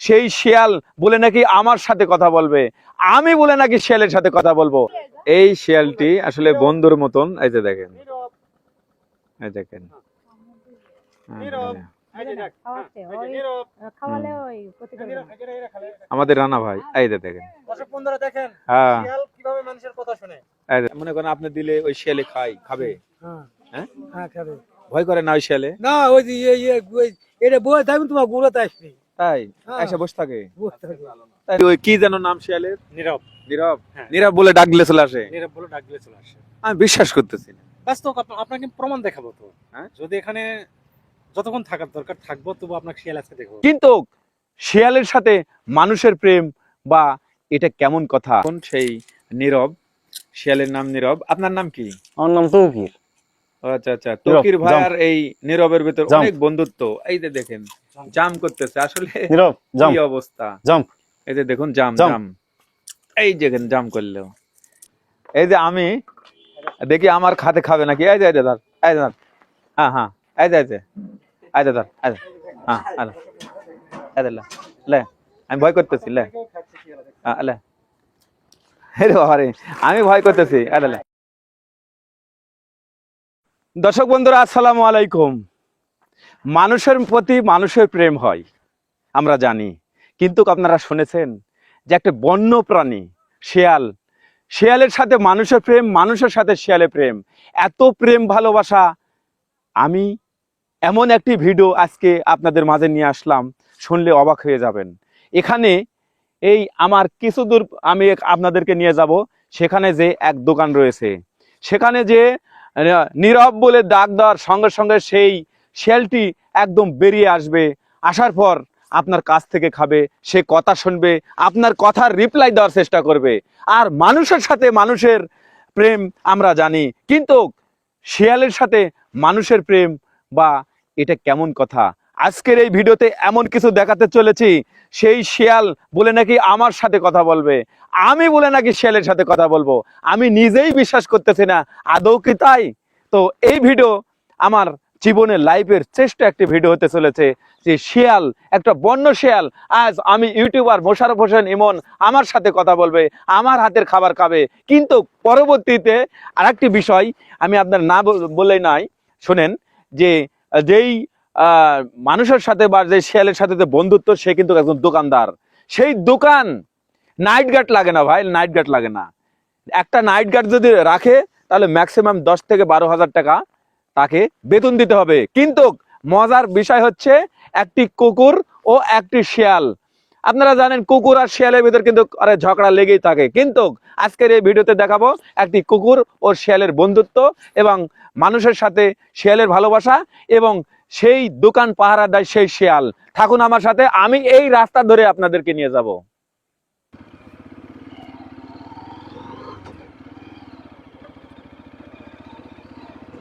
সেই শিয়াল বলে নাকি আমার সাথে কথা বলবে, আমি বলে নাকি শিয়ালের সাথে কথা বলবো। এই শিয়ালটি আসলে বন্ধুর মতন। এই যে দেখেন, এই দেখেন আমাদের রানা ভাই। এই যে দেখেন, হ্যাঁ মনে করেন আপনি দিলে ওই শিয়ালে খাবে। হ্যাঁ ভয় করে না ওই শিয়ালে? না ওই যে এটা বই থাকবে তোমার গুঁড়োতে আসবে, তাই এসে বসে থাকে। তাই ওই কি যেন নাম শিয়ালের? নীরব। নীরব। নীরব বলে ডাক দিলে চলে আসে? নীরব বলে ডাক দিলে চলে আসে। আমি বিশ্বাস করতেছি না। বাস্তব আপনাকে প্রমাণ দেখাবো তো। হ্যাঁ যদি এখানে যতক্ষণ থাকার দরকার থাকবো, তবু আপনাকে শিয়াল আজকে দেখবো। কিন্তু শিয়ালের সাথে মানুষের প্রেম বা এটা কেমন কথা? সেই নীরব, শিয়ালের নাম নীরব। আপনার নাম কি? আমার নাম তৌকির। আচ্ছা আচ্ছা, তৌকির ভাই আর এই নীরবের ভিতর অনেক বন্ধুত্ব। এই যে দেখেন জাম করতেছে আসলে। নীরব কি অবস্থা! জাম্প। এই যে দেখুন জাম জাম, এই যে জাম করলো। এই যে আমি দেখি আমার খাতে খাবে নাকি। এই যে এই যে ধর, এই যে ধর, হ্যাঁ হ্যাঁ, এই যে এই যে এই যে ধর, এই যে হ্যাঁ এই যে লে, আমি ভয় করতেছি লে, লে আরে আমি ভয় করতেছি। দর্শক বন্ধুরা আসসালামু আলাইকুম। মানুষের প্রতি মানুষের প্রেম হয় আমরা জানি, কিন্তু আপনারা শুনেছেন যে একটা বন্য প্রাণী শিয়াল, শিয়ালের সাথে মানুষের প্রেম, মানুষের সাথে শিয়ালের প্রেম, এত প্রেম ভালোবাসা। আমি এমন একটি ভিডিও আজকে আপনাদের মাঝে নিয়ে আসলাম, শুনলে অবাক হয়ে যাবেন। এখানে এই আমার কিছু দূর আমি আপনাদেরকে নিয়ে যাব, সেখানে যে এক দোকান রয়েছে, সেখানে যে নীরব বলে ডাক দেওয়ার সঙ্গে সঙ্গে সেই শিয়ালটি একদম বেরিয়ে আসবে। আসার পর আপনার কাছ থেকে খাবে, সে কথা শুনবে, আপনার কথার রিপ্লাই দেওয়ার চেষ্টা করবে। আর মানুষের সাথে মানুষের প্রেম আমরা জানি, কিন্তু শিয়ালের সাথে মানুষের প্রেম বা এটা কেমন কথা? আজকের এই ভিডিওতে এমন কিছু দেখাতে চলেছি, সেই শিয়াল বলে নাকি আমার সাথে কথা বলবে, আমি বলে নাকি শিয়ালের সাথে কথা বলবো। আমি নিজেই বিশ্বাস করতেছি না, আদৌ কি তাই? তো এই ভিডিও আমার জীবনের লাইফের শ্রেষ্ঠ একটি ভিডিও হতে চলেছে, যে শিয়াল, একটা বন্য শিয়াল। আজ আমি ইউটিউবার মোশাররফ হোসেন ইমন আমার সাথে কথা বলবে, আমার হাতের খাবার খাবে। কিন্তু পরবর্তীতে আরেকটি বিষয় আমি আপনার না বলেই নাই, শোনেন, যে যেই মানুষের সাথে বা যে শিয়ালের সাথে যে বন্ধুত্ব, সে কিন্তু একজন দোকানদার। সেই দোকান নাইট গার্ড লাগে না ভাই, নাইট গার্ড লাগে না। একটা নাইট গার্ড যদি রাখে তাহলে ম্যাক্সিমাম 10 থেকে 12,000 টাকা তাকে বেতন দিতে হবে। কিন্তু মজার বিষয় হচ্ছে একটি কুকুর ও একটি শিয়াল। আপনারা জানেন কুকুর আর শিয়ালের ভিতর কিন্তু ঝগড়া লেগেই থাকে, কিন্তু আজকের এই ভিডিওতে দেখাবো একটি কুকুর ও শিয়ালের বন্ধুত্ব এবং মানুষের সাথে শিয়ালের ভালোবাসা, এবং সেই দোকান পাহারা দেয় সেই শিয়াল। থাকুন আমার সাথে, আমি এই রাস্তা ধরে আপনাদেরকে নিয়ে যাব।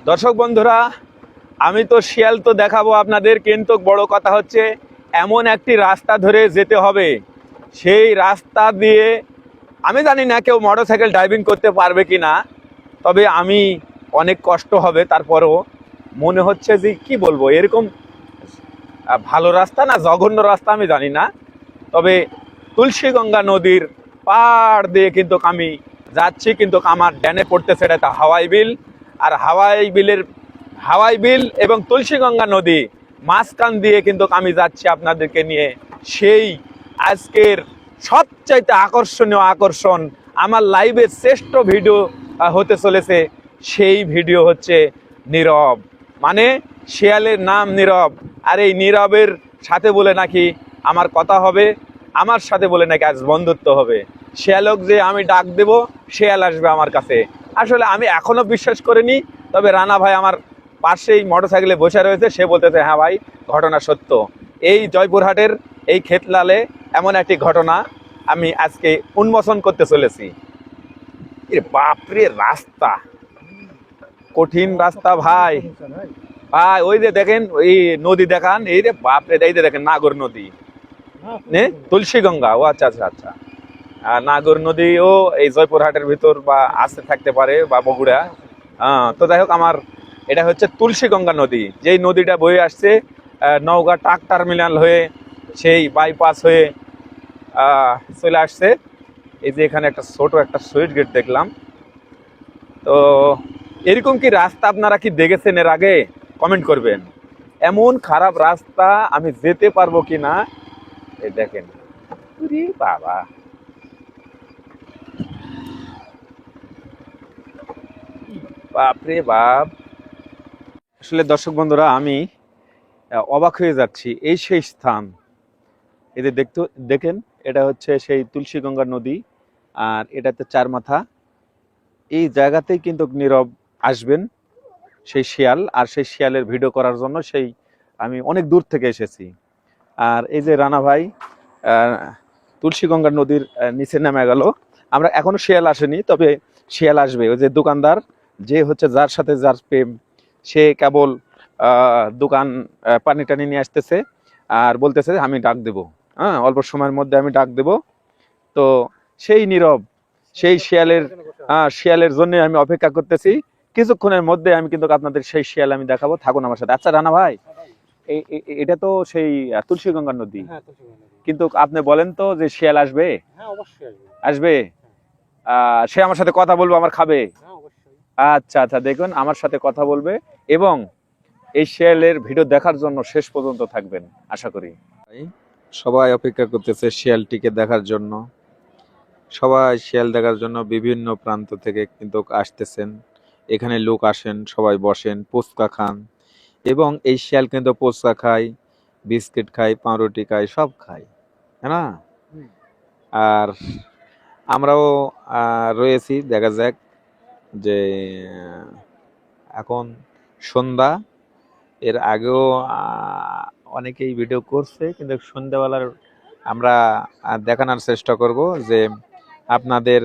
দর্শক বন্ধুরা, আমি তো শিয়াল তো দেখাবো আপনাদের, কিন্তু বড় কথা হচ্ছে এমন একটি রাস্তা ধরে যেতে হবে। সেই রাস্তা দিয়ে আমি জানি না কেউ মোটরসাইকেল ড্রাইভিং করতে পারবে কি না, তবে আমি অনেক কষ্ট হবে। তারপরও মনে হচ্ছে যে কি বলবো, এরকম ভালো রাস্তা না জঘন্য রাস্তা আমি জানি না, তবে তুলসীগঙ্গা নদীর পাড় দিয়ে কিন্তু আমি যাচ্ছি। কিন্তু আমার ড্যানে পড়তেছে এটা হাওয়াই বিল, আর হাওয়াই বিল এবং তুলসীগঙ্গা নদী মাঝখান দিয়ে কিন্তু আমি যাচ্ছি আপনাদেরকে নিয়ে সেই আজকের সবচাইতে আকর্ষণীয় আকর্ষণ, আমার লাইভের শ্রেষ্ঠ ভিডিও হতে চলেছে। সেই ভিডিও হচ্ছে নীরব, মানে শিয়ালের নাম নীরব। আর এই নীরবের সাথে বলে নাকি আমার কথা হবে, আমার সাথে বলে নাকি আজ বন্ধুত্ব হবে। শিয়ালক যে আমি ডাক দেব, শিয়াল আসবে আমার কাছে। আসলে আমি এখনো বিশ্বাস করিনি, তবে রানা ভাই আমার পাশেই মোটরসাইকেলে বসে রয়েছে, সে বলতেছে হ্যাঁ ভাই ঘটনা সত্য। এই জয়পুরহাটের এই খেতলালে এমন একটি ঘটনা আমি আজকে উন্মোচন করতে চলেছি। বাপরে রাস্তা, কঠিন রাস্তা ভাই। ভাই ওই যে দেখেন ওই নদী দেখান, এই রে বাপরে, এই যে দেখেন নাগর নদী, তুলসীগঙ্গা। ও আচ্ছা আচ্ছা আচ্ছা, নাগর নদীও এই জয়পুরহাটের ভিতর বা আসতে থাকতে পারে বা বগুড়া। তো যাই হোক, আমার এটা হচ্ছে তুলসীগঙ্গা নদী, যেই নদীটা বয়ে আসছে নওগাঁ ট্রাক টার্মিনাল হয়ে সেই বাইপাস হয়ে চলে আসছে। এই যে এখানে একটা ছোট একটা সুইচ গেট দেখলাম। তো এরকম কি রাস্তা আপনারা কি দেখেছেন এর আগে? কমেন্ট করবেন। এমন খারাপ রাস্তা আমি যেতে পারবো কি না। এই দেখেন, উরি বাবা, বাপরে বাপ। আসলে দর্শক বন্ধুরা, আমি অবাক হয়ে যাচ্ছি। এই সেই স্থান, এই যে দেখেন, এটা হচ্ছে সেই তুলসী গঙ্গা নদী, আর এটাতে চার মাথা। এই জায়গাতেই কিন্তু নীরব আসবেন সেই শিয়াল, আর সেই শিয়ালের ভিডিও করার জন্য সেই আমি অনেক দূর থেকে এসেছি। আর এই যে রানা ভাই তুলসী গঙ্গা নদীর নিচে নেমে গেল। আমরা এখনো শিয়াল আসেনি, তবে শিয়াল আসবে। ওই যে দোকানদার, যে হচ্ছে যার সাথে যার প্রেম, সে কেবল দোকান পানি টানি নিয়ে আসতেছে আর বলতেছে আমি ডাক দেব, হ্যাঁ অল্প সময়ের মধ্যে আমি ডাক দেব। তো সেই নীরব, সেই শিয়ালের জন্য আমি অপেক্ষা করতেছি। কিছুক্ষণের মধ্যে আমি কিন্তু আপনাদের সেই শিয়াল আমি দেখাবো, থাকুন আমার সাথে। আচ্ছা রানা ভাই, এটা তো সেই তুলসী গঙ্গা নদী, কিন্তু আপনি বলেন তো যে শিয়াল আসবে? হ্যাঁ অবশ্যই আসবে। সে আমার সাথে কথা বলবো, আমার খাবে? আচ্ছা আচ্ছা, দেখুন আমার সাথে কথা বলবে এবং এই শিয়ালের ভিডিও দেখার জন্য শেষ পর্যন্ত থাকবেন আশা করি। সবাই অপেক্ষা করতেছে শিয়ালটিকে দেখার জন্য। সবাই শিয়াল দেখার জন্য বিভিন্ন প্রান্ত থেকে কিন্তু আসতেছেন। এখানে লোক আসেন, সবাই বসেন, ফুচকা খান, এবং এই শিয়াল কিন্তু ফুচকা খায়, বিস্কিট খায়, পাউরুটি খায়, সব খায়, হ্যাঁ না? আর আমরাও রয়েছি। দেখা যাক যে এখন সন্ধ্যা, এর আগেও অনেকেই ভিডিও করছে, কিন্তু সন্ধ্যাবেলার আমরা দেখানোর চেষ্টা করব যে আপনাদের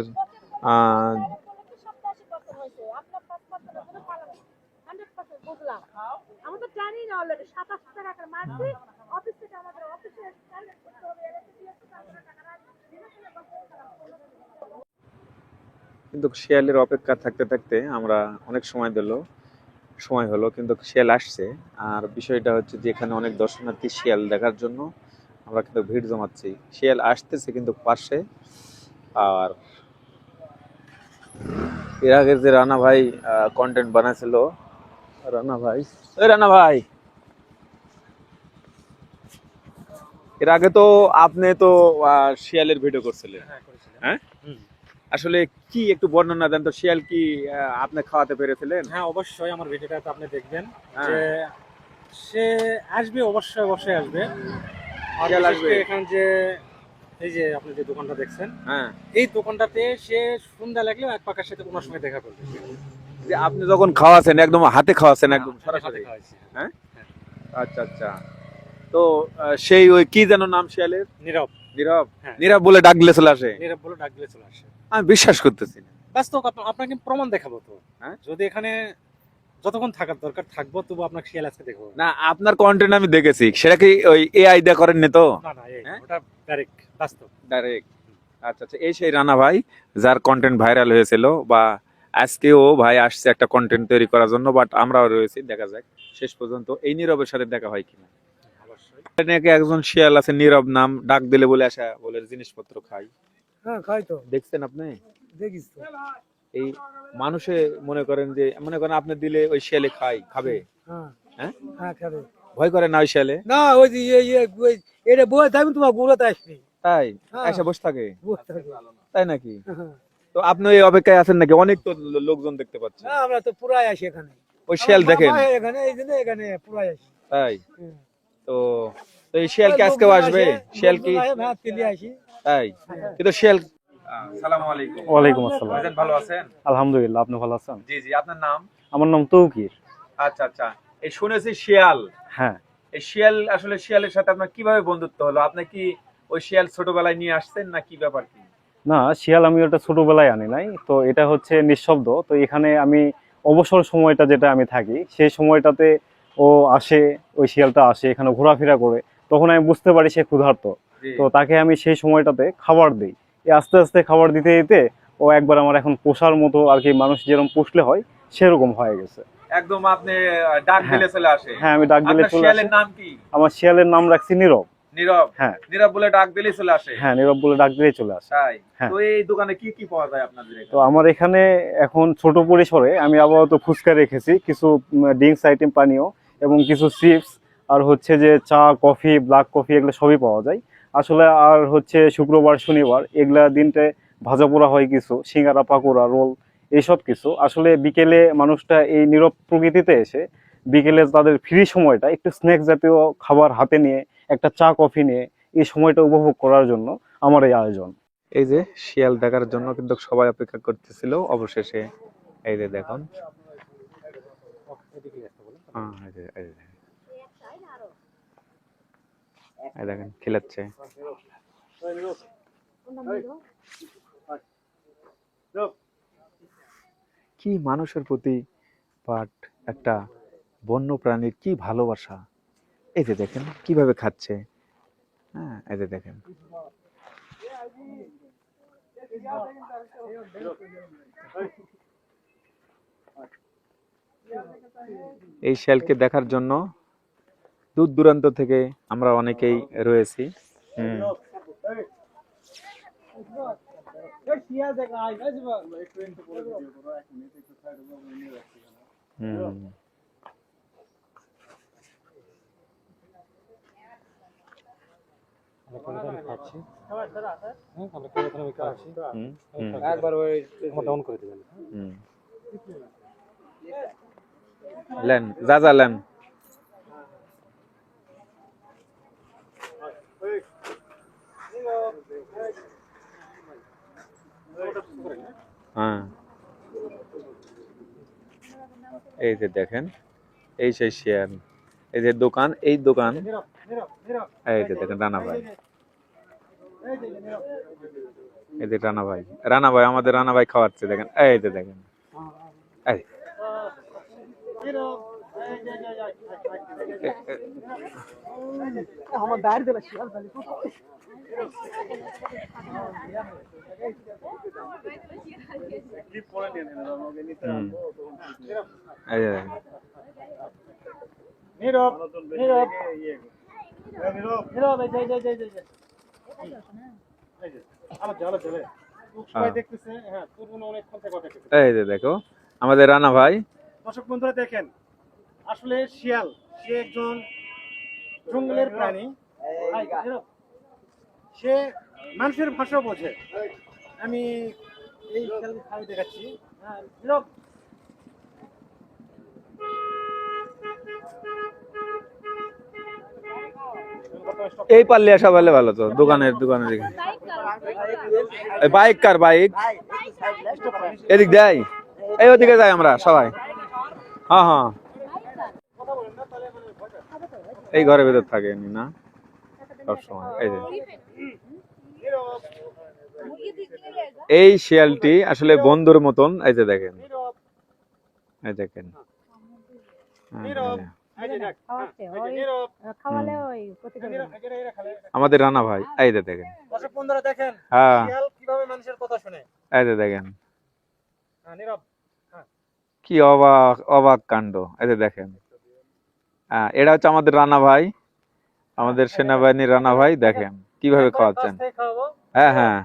কিন্তু শিয়ালের অপেক্ষা থাকতে থাকতে আমরা অনেক সময় হলো, কিন্তু শিয়াল আসছে। আর বিষয়টা হচ্ছে যে এখানে অনেক দর্শনার্থী শিয়াল দেখার জন্য আমরা কিন্তু ভিড় জমাচ্ছি। শিয়াল আসতেছে কিন্তু পাশে। আর এর আগে যে রানা ভাই কন্টেন্ট বানাইছিল, রানা ভাই এর আগে তো আপনি তো শিয়ালের ভিডিও করছিলেন, হ্যাঁ? আসলে কি একটু বর্ণনা দেন তো, শিয়াল কি আপনি খাওয়াতে পেরেছিলেন? হ্যাঁ অবশ্যই, আমার ভিডিওটা তো আপনি দেখবেন হ্যাঁ। যে সে আসবে, অবশ্যই অবশ্যই আসবে। আর শিয়াল বিশেষ আসবে। করে এখানে যে এই যে আপনি যে দোকানটা দেখছেন, হ্যাঁ, এই দোকানটাতে সে সন্ধ্যা লাগলেও এক পাকার সাথে ওনার সঙ্গে দেখা করবে। যে আপনি যখন খাওয়াছেন একদম হাতে খাওয়াছেন, একদম হাতে সরাসরি? খাওয়াইছি। হ্যাঁ, আচ্ছা আচ্ছা। তো সেই ওই কি যেন নাম শিয়ালের? নীরব। নীরব। হ্যাঁ। নীরব বলে ডাক দিলে চলে আসে? নীরব বলে ডাক দিলে চলে আসে। আমি বিশ্বাস করতেছি না। বাস্তব আপনাকে প্রমাণ দেখাবো তো। হ্যাঁ? যদি এখানে যতক্ষণ থাকার দরকার থাকবো, তবু আপনাকে শিয়াল আজকে দেখবো না, আপনার কন্টেন্ট আমি দেখেছি, সেটা কি ওই এআই দিয়ে করেননি তো? না না, হ্যাঁ? ওটা ডাইরেক্ট বাস্তব। ডাইরেক্ট। আচ্ছা আচ্ছা, এই সেই রানা ভাই যার কন্টেন্ট ভাইরাল হয়েছিল, বা আজকেও ভাই আসছে একটা কন্টেন্ট তৈরি করার জন্য, বাট আমরাও রয়েছি। দেখা যাক শেষ পর্যন্ত এই নীরবের সাথে দেখা হয় কিনা। অবশ্যই। নাকি একজন শিয়াল আছে নীরব নাম, ডাক দিলে বলে আসা বলে জিনিসপত্র খাই। হ্যাঁ খাই তো, দেখছেন আপনি? দেখিস তো। এই মানুষে মনে করেন আপনি দিলে ওই শিয়ালে খাবে, হ্যাঁ হ্যাঁ? হ্যাঁ খাবে। ভয় করে না ওই শিয়ালে? না ওই যে এটা বয়ে থাকবে, তোমার গুলোতে আসবি। তাই হ্যাঁ। এসে বসে থাকে? বসে থাকবে। তাই নাকি? হ্যাঁ। তো আপনি এই অপেক্ষায় আছেন নাকি? অনেক তো লোকজন দেখতে পাচ্ছি। না আমরা তো পুরাই আসি এখানে। ওই শিয়াল আমার দেখেন? মামা এখানে, এই জন্য এখানে পুরাই আসি। তাই? হুম। তো তো এই শিয়াল কি আজকেও আসবে? শিয়াল কি? হ্যাঁ তেলি আসি। তাই? কিন্তু শিয়াল। আসসালামু আলাইকুম। ওয়ালাইকুম আসসালাম। ভাইজান ভালো আছেন? আলহামদুলিল্লাহ, আপনি ভালো আছেন? জি জি, আপনার নাম? আমার নাম তৌকির। আচ্ছা আচ্ছা। এই শুনেছি শিয়াল, হ্যাঁ, এই শিয়াল আসলে শিয়ালের সাথে আপনার কিভাবে বন্ধুত্ব হলো? আপনি কি ওই শিয়াল ছোটবেলায় নিয়ে আসছেন না কি ব্যাপার কি? না শিয়াল আমি ওটা ছোটবেলায় আনি নাই, তো এটা হচ্ছে নিঃশব্দ। তো এখানে আমি অবসর সময়টা যেটা আমি থাকি সেই সময়টাতে ও আসে, ওই শিয়ালটা আসে এখানে ঘোরাফেরা করে, তখন আমি বুঝতে পারি সে ক্ষুধার্ত। জি। তো তাকে আমি সেই সময়টাতে খাবার দিই। এই আস্তে আস্তে খাবার দিতে দিতে ও একবার আমার এখন পোষার মতো আর কি, মানুষ যেরকম পুষলে হয় সেরকম হয়ে গেছে। একদম আপনি ডাক দিলে চলে আসে? হ্যাঁ আমি ডাক দিলে আপনার চলে আসে। শিয়ালের নাম কি? আমার শিয়ালের নাম রাখছি নীরব। নীরব, হ্যাঁ নীরব বলে ডাক দিলেই চলে আসে। হ্যাঁ, নীরব বলে ডাক দিলেই চলে আসে। তাই? হ্যাঁ। তো এই দোকানে কি কি পাওয়া যায় আপনাদের তো এখানে? আমার এখানে এখন ছোট পরিসরে আমি আপাতত ফুচকা রেখেছি, কিছু ড্রিঙ্কস আইটেম পানীয় এবং কিছু চিপস, আর হচ্ছে যে চা, কফি, ব্ল্যাক কফি এগুলো সবই পাওয়া যায় আসলে। আর হচ্ছে শুক্রবার শনিবার এগুলা দিনটা ভাজা পোড়া হয়, কিছু সিঙ্গারা, পাকোড়া, রোল এইসব কিছু। আসলে বিকেলে মানুষটা এই নীরব প্রকৃতিতে এসে বিকেলে তাদের ফ্রি সময়টা একটু স্ন্যাক্স জাতীয় খাবার হাতে নিয়ে, একটা চা কফি নিয়ে এই সময়টা উপভোগ করার জন্য আমার এই আয়োজন। এই যে শিয়াল দেখার জন্য কিন্তু সবাই অপেক্ষা করতেছিল, অবশেষে এই যে দেখুন। হ্যাঁ, এই দেখেন খিলাচ্ছে। কি মানুষের প্রতি বাট একটা বন্য প্রাণীর কি ভালোবাসা। এই যে দেখেন কিভাবে খাচ্ছে। হ্যাঁ, এই যে দেখেন। এই শিয়ালকে দেখার জন্য দূর দূরান্ত থেকে আমরা অনেকেই রয়েছি। হুম। হুম। একবার ওই ডাউন করে দিবেন। হুম। লেন, যা যা লেন। হ্যাঁ, এই যে দেখেন, এই সেই শিয়াল। এই যে দোকান, এই দোকান, এই যে দেখেন রানা ভাই। এই যে রানা ভাই, রানা ভাই আমাদের রানা ভাই খাওয়াচ্ছে দেখেন। এই যে দেখেন, এই আমার বাইরে দিলা শিয়াল খালি হুম। এই যে দেখেন। নীরব, নীরব, নীরব, এই যে, এই যে। আমার জ্বালা জ্বলে। সবাই দেখতেছে, হ্যাঁ, তোর মনে অনেকক্ষণ থেকে কথা দেখতেছে। এই যে দেখো আমাদের রানা ভাই। দর্শক বন্ধুরা দেখেন, আসলে শিয়াল, সে একজন জঙ্গলের প্রাণী। ভাই, নীরব। সে মানুষের ভাষা বোঝে। আমি এই শিয়ালকে খাওয়াই দেখাচ্ছি। হ্যাঁ, নীরব। এই পারলে আসা ভালো ভালো তো দোকানের দিকে। বাইক কার বাইক এদিক দেয়, এই ওদিকে যাই আমরা সবাই। হ্যাঁ হ্যাঁ, এই ঘরের ভেতর থাকে এমনি না সবসময়। এই যে এই শিয়ালটি আসলে বন্ধুর মতন। এই যে দেখেন, এই দেখেন। এই যে দেখ, খাওয়াচ্ছে, এই যে ওই নীরব। খাওয়ালে ওই প্রতিযোগিতা। নীরব, এরা খালে। আমাদের রানা ভাই, এই যে দেখেন। দর্শক বন্ধুরা দেখেন, হ্যাঁ, শিয়াল কিভাবে মানুষের কথা শুনে। এই যে দেখেন হ্যাঁ, নীরব। কি অবাক অবাক কাণ্ড। এই যে দেখেন। হ্যাঁ, এটা হচ্ছে আমাদের রানা ভাই, আমাদের সেনাবাহিনীর রানা ভাই। দেখেন কিভাবে খাওয়াচ্ছেন। কাছ থেকে খাওয়াবো। হ্যাঁ হ্যাঁ,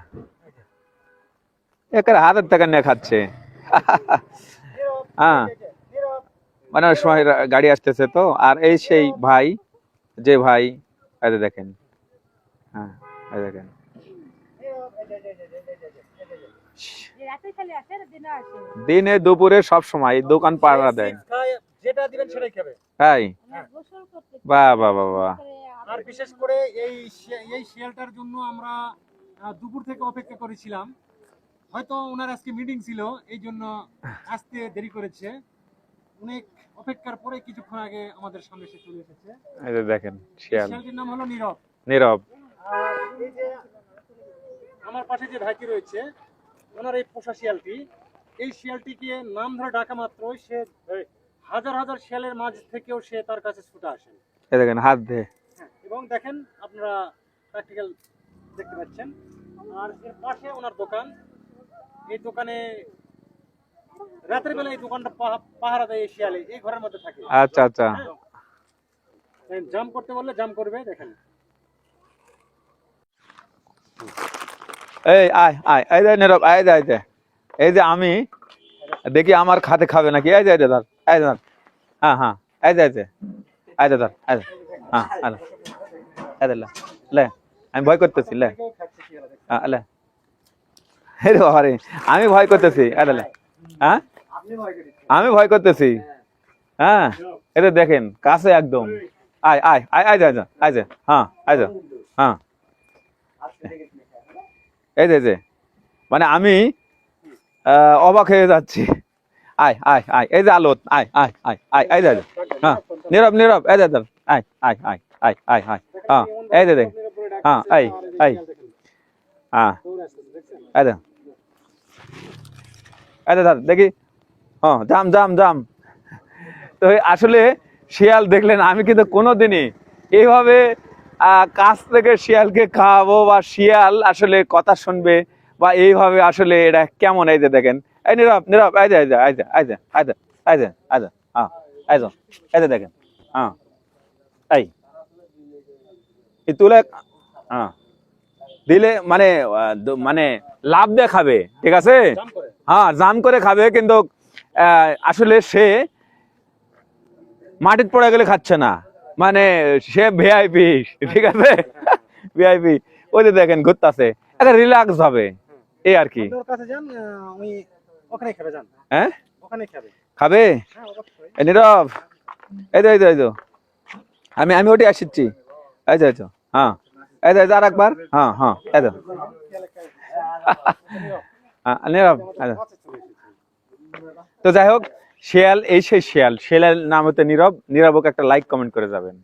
একের হাতের টাকা নিয়ে খাচ্ছে। নীরব, হ্যাঁ, এই যে, নীরব। মানে ওই সময় গাড়ি আসতেছে তো। আর এই সেই ভাই, যে ভাই, এই যে দেখেন। হ্যাঁ, এই দেখেন। নীরব, এই যে, এই যে, এই যে, এই যে, এই যে, এই যে। রাতে খালি আসে না দিনে আসে? দিনে দুপুরে সব সময় দোকান পাড়া দেয়। চিপস খায়, যেটা দিবেন সেটাই খাবে। তাই? আমরা গোসল করতে বাহ বাহ বাহ বাহ। আর বিশেষ করে এই শিয়ালটার জন্য আমরা দুপুর থেকে অপেক্ষা করেছিলাম। হয়তো ওনার আজকে মিটিং ছিল, এই জন্য আসতে দেরি করেছে। অনেক অপেক্ষার পরে কিছুক্ষণ আগে আমাদের সামনে এসে চলে এসেছে। এই যে দেখেন শিয়াল, শিয়ালটির নাম হলো নীরব। নীরব। আর এই যে আমার পাশে যে ভাইটি রয়েছে, ওনার এই পোষা শিয়ালটি, এই শিয়ালটিকে নাম ধরে ডাকা মাত্রই সে হাজার হাজার শিয়ালের মাঝ থেকেও সে তার কাছে ছুটে আসে। এই দেখেন হাত দে। হ্যাঁ, এবং দেখেন আপনারা প্র্যাকটিক্যাল দেখতে পাচ্ছেন। আর এর পাশে ওনার দোকান। এই দোকানে রাতের বেলা এই দোকানটা পাহারা দেয় এই শিয়ালে, এই ঘরের মধ্যে থাকে। আচ্ছা আচ্ছা। জাম করতে বললে জাম করবে। দেখেন এই আয় আয়, এই যে নীরব, এই যে আমি দেখি আমার খাতে খাবে নাকি, এই যে ধর, এই যে ধর, হ্যাঁ হ্যাঁ, এই যে ধর, এই যে, হ্যাঁ এই যে, লে আমি ভয় করতেছি, লে হ্যাঁ লে, আরে বাবারে, আমি ভয় করতেছি, লে হ্যাঁ, আমি ভয় করতেছি, হ্যাঁ এটা দেখেন কাছে একদম, আয় আয় আয়, আয় যা, আয় যা, হ্যাঁ আয় যা, হ্যাঁ এই যে মানে আমি অবাক হয়ে যাচ্ছি, আয় আয় আয়, এই যে আলো, আয় আয় আয় আয়, এই যে, হ্যাঁ নীরব নীরব, এই যে আয় আয় আয় আয় আয় আয়, হ্যাঁ এই যে দেখ, হ্যাঁ এই এই, হ্যাঁ এই যে, এই যে ধর দেখি, হ্যাঁ জাম জাম জাম। তো আসলে শিয়াল দেখলেন, আমি কিন্তু কোনোদিনই এইভাবে কাছ থেকে শিয়ালকে খাওয়াবো বা শিয়াল আসলে কথা শুনবে বা এইভাবে আসলে এটা কেমন, এই যে দেখেন, এই নীরব নীরব, এই যে এই যে এই যে এই যে এই যে এই যে এই যে, হ্যাঁ এই যে, এই যে দেখেন, হ্যাঁ এই তুলে, হ্যাঁ দিলে মানে মানে লাভ দিয়ে খাবে, ঠিক আছে, হ্যাঁ জাম করে খাবে, কিন্তু আসলে সে মাটির পড়ে গেলে খাচ্ছে না, মানে সে ভিআইপি, ঠিক আছে, ভিআইপি, ওই যে দেখেন ঘুরতেছে, একটা রিল্যাক্স হবে এই আর কি। ওর কাছে যান, ওই ওখানে খাবে, যান হ্যাঁ ওখানে খাবে। খাবে, হ্যাঁ অবশ্যই। এই নীরব, এই তো এই তো এই তো, আমি আমি ওটি আসছি, এই তো এই তো, হ্যাঁ এই তো আর একবার, হ্যাঁ হ্যাঁ এই তো, নীরব, তো যাই হোক, শিয়াল এই সেই শিয়াল, শিয়ালের নাম হতে নীরব, নীরবকে একটা লাইক কমেন্ট করে যাবেন।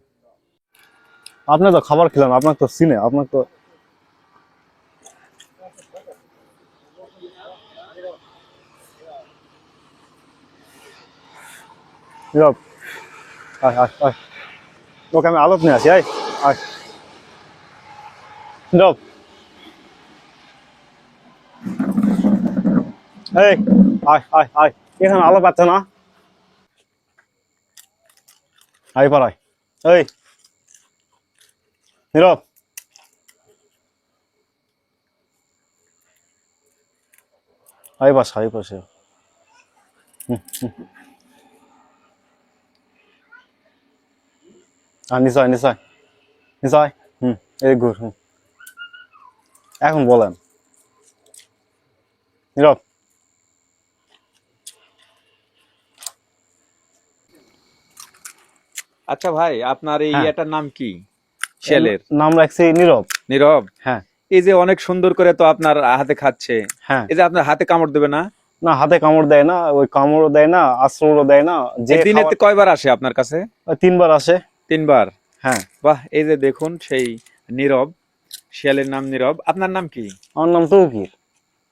আপনি তো খাবার খেলেন, আপনার তো চিনে, আপনার তো নীরব, আয় আয় আয়, ওকে আমি আলোক নিয়ে আসি, আয় আয় নীরব, এই আয় আয় আয়, এখানে আলো পাচ্ছে না, আয় পারায়, এই নীরব, আয় পাশে, আয় পাশে, আর নিশ্চয় নিশ্চয় নিশ্চয়, এই গুড, এখন বলেন নীরব, আচ্ছা ভাই, আপনার এই হ্যাঁ। এটার নাম কি, শিয়ালের নাম রাখছি নীরব। নীরব, হ্যাঁ এই যে অনেক সুন্দর করে তো আপনার হাতে খাচ্ছে, হ্যাঁ, এই যে আপনার হাতে কামড় দেবে না, না হাতে কামড় দেয় না, ওই কামড়ও দেয় না, আশ্রয়ও দেয় না, যে দিনে খাবার- কয়বার আসে আপনার কাছে, ওই 3 বার আসে। 3 বার, হ্যাঁ, বাহ, এই যে দেখুন সেই নীরব, শিয়ালের নাম নীরব, আপনার নাম কি, আমার নাম তৌকির।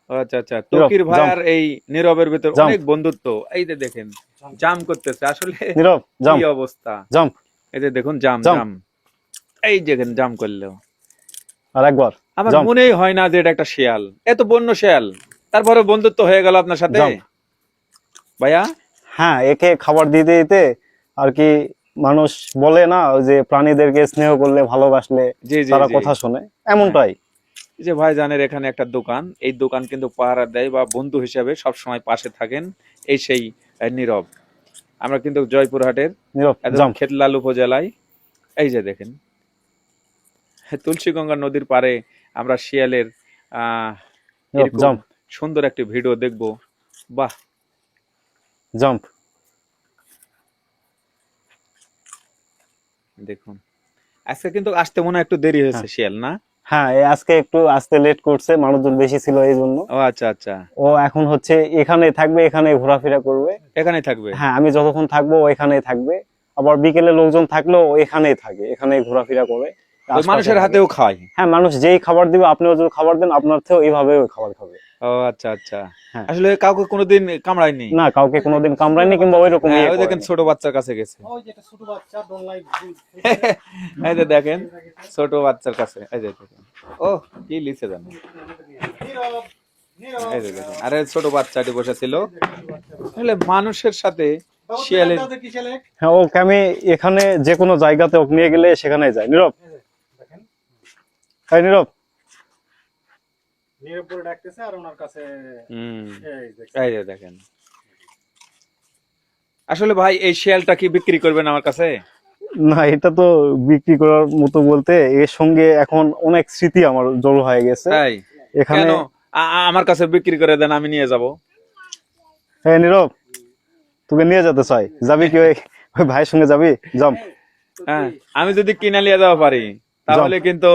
ও আচ্ছা আচ্ছা, তকির ভাই জাম। আর এই নীরবের ভিতর জাম। অনেক বন্ধুত্ব, এই যে দেখেন জাম করতেছে, আসলে নীরব জাম কি অবস্থা, জাম, এই যে দেখুন জাম জাম। জাম, এই দেখেন জাম করলো, আর একবার আমার জাম। মনেই হয় না যে এটা একটা শিয়াল, এত বন্য শিয়াল, তারপরে বন্ধুত্ব হয়ে গেল আপনার সাথে জাম। ভাইয়া। হ্যাঁ, একে খাবার দিতে দিতে আর কি, মানুষ বলে না ওই যে প্রাণীদেরকে স্নেহ করলে ভালোবাসলে জি জি তারা জি। কথা শোনে, এমনটাই। এই যে ভাইজানের এখানে একটা দোকান, এই দোকান কিন্তু পাহারা দেয় বা বন্ধু হিসাবে সব সময় পাশে থাকেন, এই সেই নীরব। আমরা কিন্তু জয়পুরহাটের নীরব একদম জাম। খেতলাল উপজেলায়, এই যে দেখেন তুলসীগঙ্গা নদীর পারে আমরা শিয়ালের নীরব এরকম জাম সুন্দর একটি ভিডিও দেখবো, বাহ, জাম্প। দেখুন আজকে কিন্তু আসতে মনে হয় একটু দেরি হয়েছে শিয়াল, না? হ্যাঁ, এই আজকে একটু আসতে লেট করছে, মানুষজন বেশি ছিল এই জন্য। ও আচ্ছা আচ্ছা, ও এখন হচ্ছে এখানে থাকবে, এখানে ঘোরাফেরা করবে। এখানেই থাকবে, হ্যাঁ, আমি যতক্ষণ থাকবো ও এখানেই থাকবে, আবার বিকেলে লোকজন থাকলেও ও এখানেই থাকে, এখানে ঘোরাফেরা করে ওই আশপাশে মানুষের থাকে। হাতেও খায়, হ্যাঁ, মানুষ যেই খাবার দিবে, আপনিও যদি খাবার দেন আপনার থেকেও এইভাবে ওই খাবার খাবে। ও আচ্ছা আচ্ছা, হ্যাঁ। আসলে কাউকে কোনোদিন কামড়ায়নি, না, কাউকে কোনোদিন কামড়ায়নি কিংবা ওইরকম হ্যাঁ, ইয়ে ওই দেখেন করেনি। ছোট বাচ্চার কাছে গেছে, ওই যে একটা ছোট বাচ্চা, ডোন্ট লাইক এই যে দেখেন ছোট বাচ্চার কাছে, এই যে দেখেন, ও কি লিখে জানো, নীরব নীরব। এই যে দেখেন, আরে ছোট বাচ্চাটি বসেছিল, আসলে মানুষের সাথে শিয়ালের, দাও দেখি ছেলে, হ্যাঁ, ওকে আমি এখানে যে কোনো জায়গাতে ওকে নিয়ে গেলে সেখানে যায়। নীরব, দেখেন এই নীরব, নীরব করে ডাকতেছে আর ওনার কাছে হুম এই দেখছেন। এই যে দেখেন। আসলে ভাই এই শিয়ালটা কি বিক্রি করবেন আমার কাছে? না, এটা তো বিক্রি করার মতো বলতে এর সঙ্গে এখন অনেক স্মৃতি আমার জড়ো হয়ে গেছে তাই এখানে। কেন আমার কাছে বিক্রি করে দেন, আমি নিয়ে যাব। হ্যাঁ নীরব, তোকে নিয়ে যেতে চাই, যাবি কি ওই ওই ভাইয়ের সঙ্গে যাবি? জাম্প হ্যাঁ, আমি যদি কিনা নিয়ে যাওয়া পারি তাহলে কিন্তু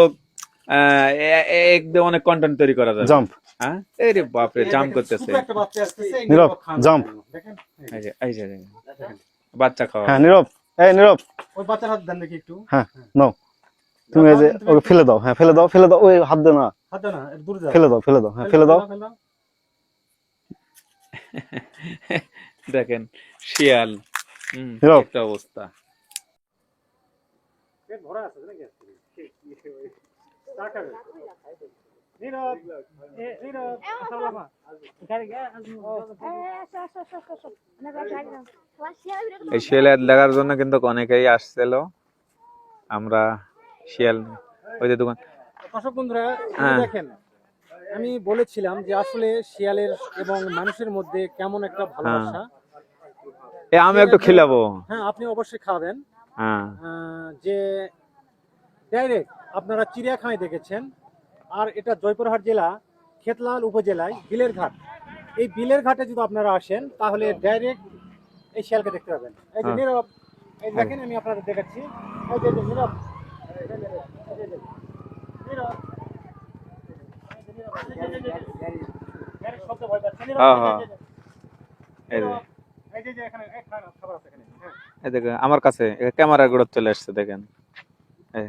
একদম অনেক কন্টেন্ট তৈরি করা যাবে। জাম্প হ্যাঁ, এই রে বাপরে এই জাম্প দেখেন, করতেছে। ছোট একটা বাচ্চা আসতেছে, এই নীরব, নীরব খান। জাম্প। দেখেন এই যে বাচ্চা খাওয়া। হ্যাঁ নীরব, এই নীরব, ওই বাচ্চার হাত দেন দেখি একটু। হ্যাঁ নাও, তুমি এই যে ওকে ফেলে দাও, হ্যাঁ ফেলে দাও, ফেলে দাও, ওই হাত দে না, হাত দাও না, একটু দূরে যাও। ফেলে দাও, ফেলে দাও, হ্যাঁ ফেলে দাও। ফেলে দাও। দেখেন শিয়াল, নীরব। একটা অবস্থা। পেট ভরা আছে নাকি আজকে? চা খাবে? নীরব, নীরব, আসসালামু এই শিয়ালের দেখার জন্য কিন্তু অনেকেই আসছিল। আমরা শিয়াল, ওই যে দোকান। দর্শক বন্ধুরা, এই যে হ্যাঁ। দেখেন, আমি বলেছিলাম যে আসলে শিয়ালের এবং মানুষের মধ্যে কেমন একটা ভালোবাসা। আমি একটু খিলাবো। হ্যাঁ, আপনি অবশ্যই খাবেন। হ্যাঁ যে ডাইরেক্ট আপনারা চিড়িয়াখানায় দেখেছেন, আর এটা জয়পুরহাট জেলা খেতলাল উপজেলায় বিলের ঘাট। এই বিলের ঘাটে যদি আপনারা আসেন তাহলে ডাইরেক্ট এই শিয়ালকে দেখতে পাবেন। এই যে হ্যাঁ। নীরব, এই দেখেন আমি আপনাদের দেখাচ্ছি। এই যে নীরব, এই যে নীরব, নীরব, গাড়ির শব্দ ভয় পাচ্ছে। নীরব, হ্যাঁ, হ্যাঁ। এই যে এই যে এখানে এই খাবার আছে এখানে। হ্যাঁ। এই দেখেন আমার কাছে ক্যামেরা গুলো চলে আসছে, দেখেন। এই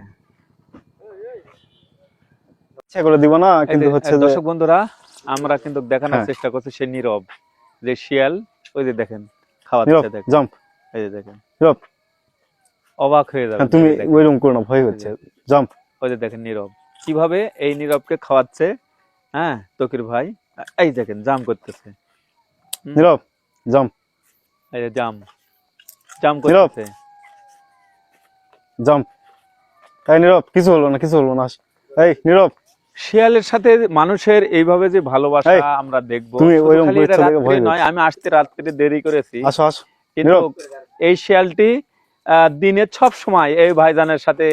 ইচ্ছা করে দিব না, এই কিন্তু যে, হচ্ছে যে দর্শক বন্ধুরা, আমরা কিন্তু দেখানোর হ্যাঁ। চেষ্টা করছি সে নীরব যে শিয়াল, ওই যে দেখেন নীরব, খাওয়াচ্ছে, দেখেন জাম্প, এই যে দেখেন, নীরব, অবাক হয়ে যাবে। হ্যাঁ, তুমি ওইরকম করো না, ভয় হচ্ছে, জাম্প। ওই যে দেখেন নীরব কিভাবে এই নীরবকে খাওয়াচ্ছে। হ্যাঁ তকির ভাই, এই দেখেন জাম করতেছে। নীরব, জাম্প, এই যে জাম জাম নীরব। করতেছে। জাম্প, এই নীরব, কিছু হলো না, কিছু হলো না, এই নীরব, শিয়ালের সাথে মানুষের এইভাবে যে ভালোবাসা এই, আমরা দেখবো, তুমি শুধু ওইরকম খালি এটা পরীক্ষা দেখে রাত্রে ভয় নয়, আমি আসতে রাত্রে দেরি করেছি, আসো আসো, কিন্তু নীরব। এই শিয়ালটি দিনে সব সময় এই ভাইজানের সাথে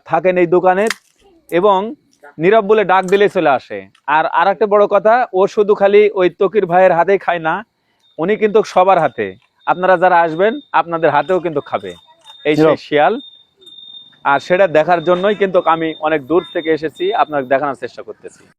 থাকেন এই দোকানের, এবং নীরব বলে ডাক দিলে চলে আসে। আর আরেকটা বড় কথা, ও শুধু খালি ওই তকির ভাইয়ের হাতেই খায় না, উনি কিন্তু সবার হাতে, আপনারা যারা আসবেন আপনাদের হাতেও কিন্তু খাবে এই সেই নীরব। শিয়াল। আর সেটা দেখার জন্যই কিন্তু আমি অনেক দূর থেকে এসেছি, আপনাকে দেখানোর চেষ্টা করতেছি।